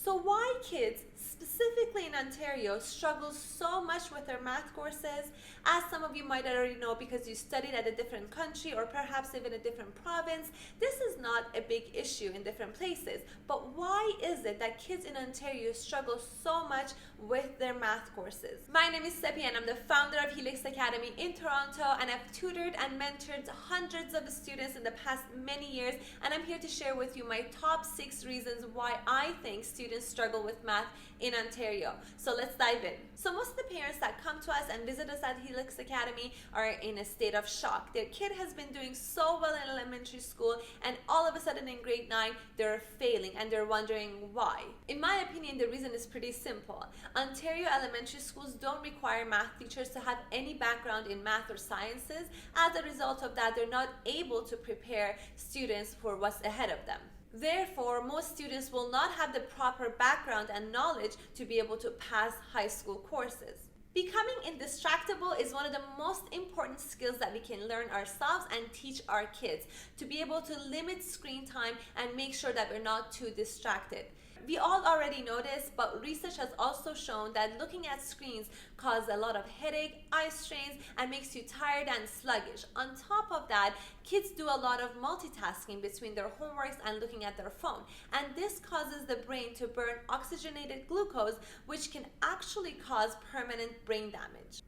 So why kids, specifically in Ontario, struggle so much with their math courses? As some of you might already know because you studied at a different country or perhaps even a different province, this is not a big issue in different places. But why is it that kids in Ontario struggle so much with their math courses? My name is Seppi and I'm the founder of Helix Academy in Toronto, and I've tutored and mentored hundreds of students in the past many years, and I'm here to share with you my top 6 reasons why I think students struggle with math in Ontario. So let's dive in. So most of the parents that come to us and visit us at Helix Academy are in a state of shock. Their kid has been doing so well in elementary school, and all of a sudden in grade 9 they're failing and they're wondering why. In my opinion, the reason is pretty simple. Ontario elementary schools don't require math teachers to have any background in math or sciences. As a result of that, they're not able to prepare students for what's ahead of them. Therefore, most students will not have the proper background and knowledge to be able to pass high school courses. Becoming indistractable is one of the most important skills that we can learn ourselves and teach our kids, to be able to limit screen time and make sure that we're not too distracted. We all already know this, but research has also shown that looking at screens causes a lot of headache, eye strains, and makes you tired and sluggish. On top of that, kids do a lot of multitasking between their homeworks and looking at their phone. And this causes the brain to burn oxygenated glucose, which can actually cause permanent brain damage.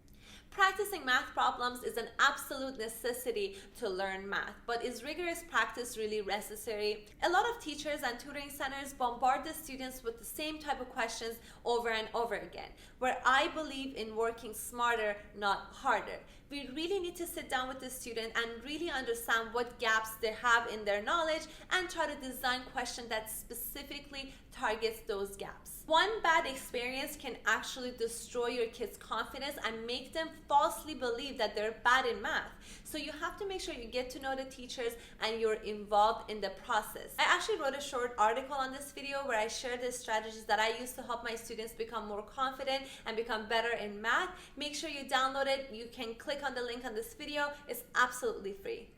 Practicing math problems is an absolute necessity to learn math, but is rigorous practice really necessary? A lot of teachers and tutoring centers bombard the students with the same type of questions over and over again, where I believe in working smarter, not harder. We really need to sit down with the student and really understand what gaps they have in their knowledge and try to design questions that specifically targets those gaps. One bad experience can actually destroy your kids' confidence and make them falsely believe that they're bad in math. So you have to make sure you get to know the teachers and you're involved in the process. I actually wrote a short article on this video where I share the strategies that I use to help my students become more confident and become better in math. Make sure you download it. You can click on the link on this video. It's absolutely free.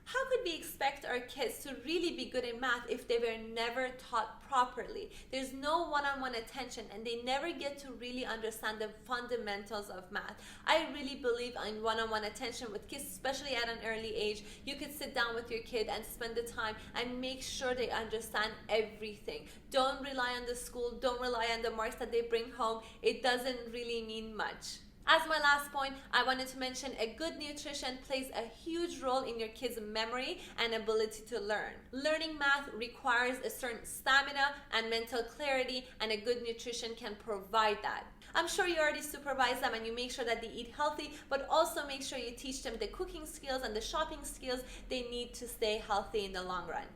How could we expect our kids to really be good in math if they were never taught properly? There's no one-on-one attention and they never get to really understand the fundamentals of math. I really believe in one-on-one attention with kids, especially at an early age. You could sit down with your kid and spend the time and make sure they understand everything. Don't rely on the school, don't rely on the marks that they bring home. It doesn't really mean much. As my last point, I wanted to mention a good nutrition plays a huge role in your kids' memory and ability to learn. Learning math requires a certain stamina and mental clarity, and a good nutrition can provide that. I'm sure you already supervise them and you make sure that they eat healthy, but also make sure you teach them the cooking skills and the shopping skills they need to stay healthy in the long run.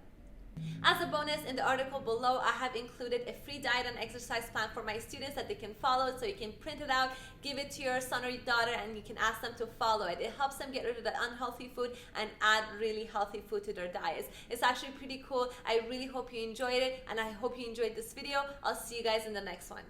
As a bonus, in the article below, I have included a free diet and exercise plan for my students that they can follow, so you can print it out, give it to your son or your daughter, and you can ask them to follow it. It helps them get rid of the unhealthy food and add really healthy food to their diets. It's actually pretty cool. I really hope you enjoyed it, and I hope you enjoyed this video. I'll see you guys in the next one.